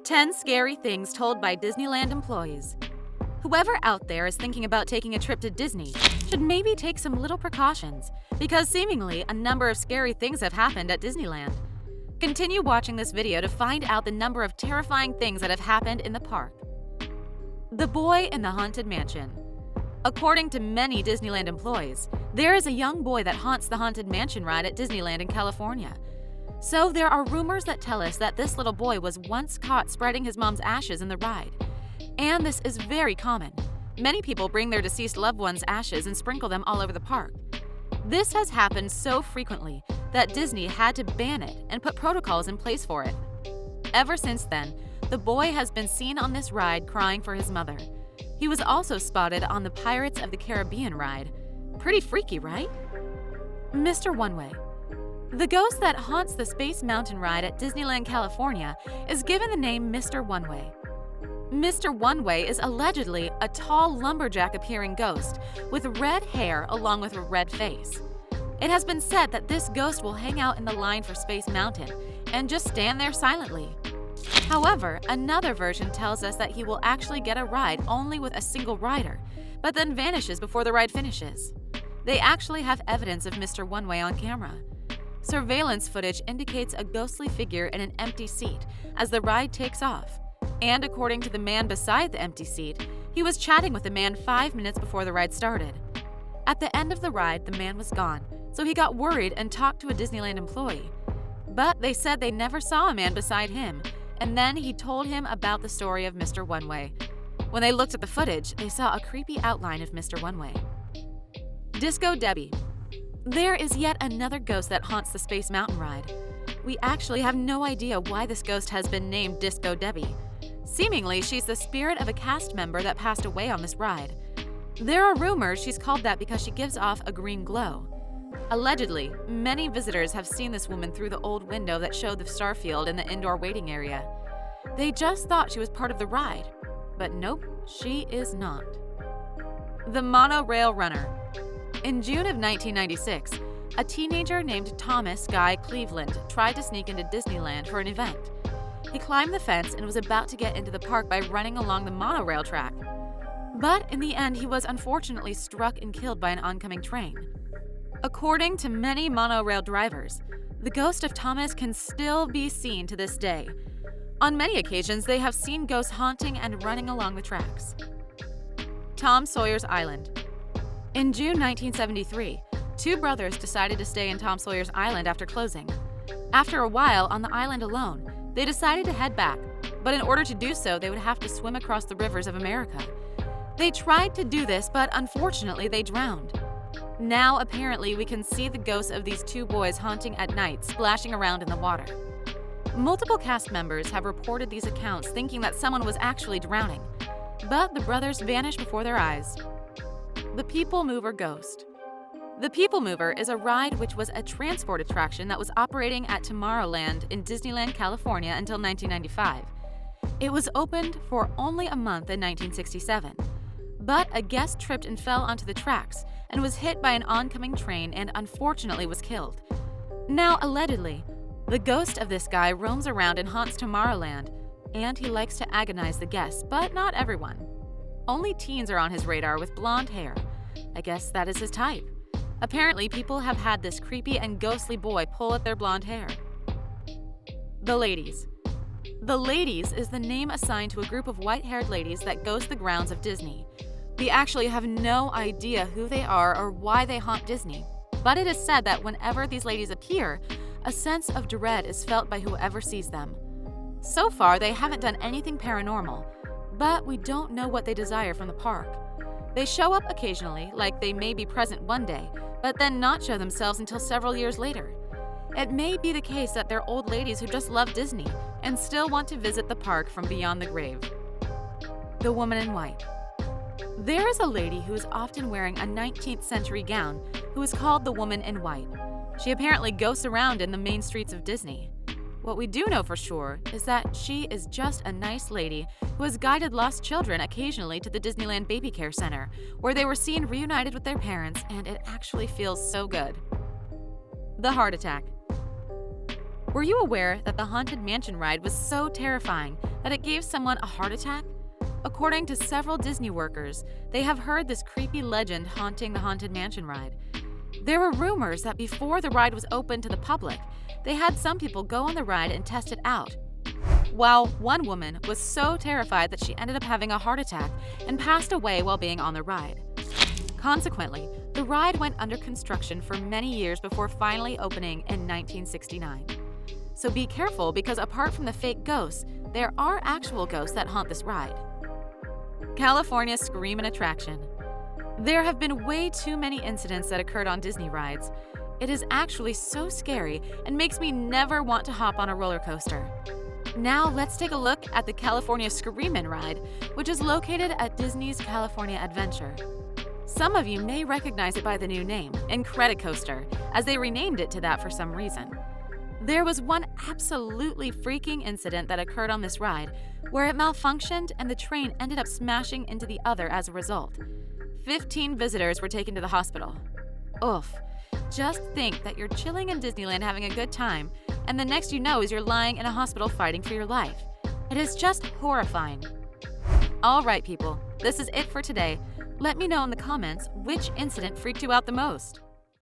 10 scary things told by Disneyland employees. Whoever out there is thinking about taking a trip to Disney should maybe take some little precautions, because seemingly a number of scary things have happened at Disneyland. Continue watching this video to find out the number of terrifying things that have happened in the park. The Boy in the Haunted Mansion. According to many Disneyland employees, there is a young boy that haunts the Haunted Mansion ride at Disneyland in California. So there are rumors that tell us that this little boy was once caught spreading his mom's ashes in the ride. And this is very common. Many people bring their deceased loved ones' ashes and sprinkle them all over the park. This has happened so frequently that Disney had to ban it and put protocols in place for it. Ever since then, the boy has been seen on this ride crying for his mother. He was also spotted on the Pirates of the Caribbean ride. Pretty freaky, right? Mr. Oneway. The ghost that haunts the Space Mountain ride at Disneyland, California is given the name Mr. Oneway. Mr. Oneway is allegedly a tall lumberjack-appearing ghost with red hair along with a red face. It has been said that this ghost will hang out in the line for Space Mountain and just stand there silently. However, another version tells us that he will actually get a ride only with a single rider, but then vanishes before the ride finishes. They actually have evidence of Mr. Oneway on camera. Surveillance footage indicates a ghostly figure in an empty seat as the ride takes off. And according to the man beside the empty seat, he was chatting with the man 5 minutes before the ride started. At the end of the ride, the man was gone, so he got worried and talked to a Disneyland employee. But they said they never saw a man beside him, and then he told him about the story of Mr. Oneway. When they looked at the footage, they saw a creepy outline of Mr. Oneway. Disco Debbie. There is yet another ghost that haunts the Space Mountain ride. We actually have no idea why this ghost has been named Disco Debbie. Seemingly, she's the spirit of a cast member that passed away on this ride. There are rumors she's called that because she gives off a green glow. Allegedly, many visitors have seen this woman through the old window that showed the starfield in the indoor waiting area. They just thought she was part of the ride, but nope, she is not. The Monorail Runner. In June of 1996, a teenager named Thomas Guy Cleveland tried to sneak into Disneyland for an event. He climbed the fence and was about to get into the park by running along the monorail track. But in the end, he was unfortunately struck and killed by an oncoming train. According to many monorail drivers, the ghost of Thomas can still be seen to this day. On many occasions, they have seen ghosts haunting and running along the tracks. Tom Sawyer's Island. In June 1973, two brothers decided to stay in Tom Sawyer's Island after closing. After a while on the island alone, they decided to head back, but in order to do so, they would have to swim across the rivers of America. They tried to do this, but unfortunately they drowned. Now, apparently, we can see the ghosts of these two boys haunting at night, splashing around in the water. Multiple cast members have reported these accounts thinking that someone was actually drowning, but the brothers vanished before their eyes. The People Mover Ghost. The People Mover is a ride which was a transport attraction that was operating at Tomorrowland in Disneyland, California until 1995. It was opened for only a month in 1967, but a guest tripped and fell onto the tracks and was hit by an oncoming train and unfortunately was killed. Now, allegedly, the ghost of this guy roams around and haunts Tomorrowland, and he likes to agonize the guests, but not everyone. Only teens are on his radar with blonde hair. I guess that is his type. Apparently, people have had this creepy and ghostly boy pull at their blonde hair. The Ladies. The Ladies is the name assigned to a group of white-haired ladies that ghost the grounds of Disney. We actually have no idea who they are or why they haunt Disney, but it is said that whenever these ladies appear, a sense of dread is felt by whoever sees them. So far, they haven't done anything paranormal, but we don't know what they desire from the park. They show up occasionally, like they may be present one day, but then not show themselves until several years later. It may be the case that they're old ladies who just love Disney and still want to visit the park from beyond the grave. The Woman in White. There is a lady who is often wearing a 19th century gown who is called the Woman in White. She apparently ghosts around in the main streets of Disney. What we do know for sure is that she is just a nice lady who has guided lost children occasionally to the Disneyland Baby Care Center, where they were seen reunited with their parents, and it actually feels so good. The Heart Attack. Were you aware that the Haunted Mansion ride was so terrifying that it gave someone a heart attack? According to several Disney workers, they have heard this creepy legend haunting the Haunted Mansion ride. There were rumors that before the ride was open to the public, they had some people go on the ride and test it out. While one woman was so terrified that she ended up having a heart attack and passed away while being on the ride. Consequently, the ride went under construction for many years before finally opening in 1969. So be careful, because apart from the fake ghosts, there are actual ghosts that haunt this ride. California Screamin' attraction. There have been way too many incidents that occurred on Disney rides. It is actually so scary and makes me never want to hop on a roller coaster. Now let's take a look at the California Screamin' ride, which is located at Disney's California Adventure. Some of you may recognize it by the new name, Incredicoaster, as they renamed it to that for some reason. There was one absolutely freaking incident that occurred on this ride where it malfunctioned and the train ended up smashing into the other as a result. 15 visitors were taken to the hospital. Oof. Just think that you're chilling in Disneyland having a good time, and the next you know is you're lying in a hospital fighting for your life. It is just horrifying. All right, people, this is it for today. Let me know in the comments which incident freaked you out the most.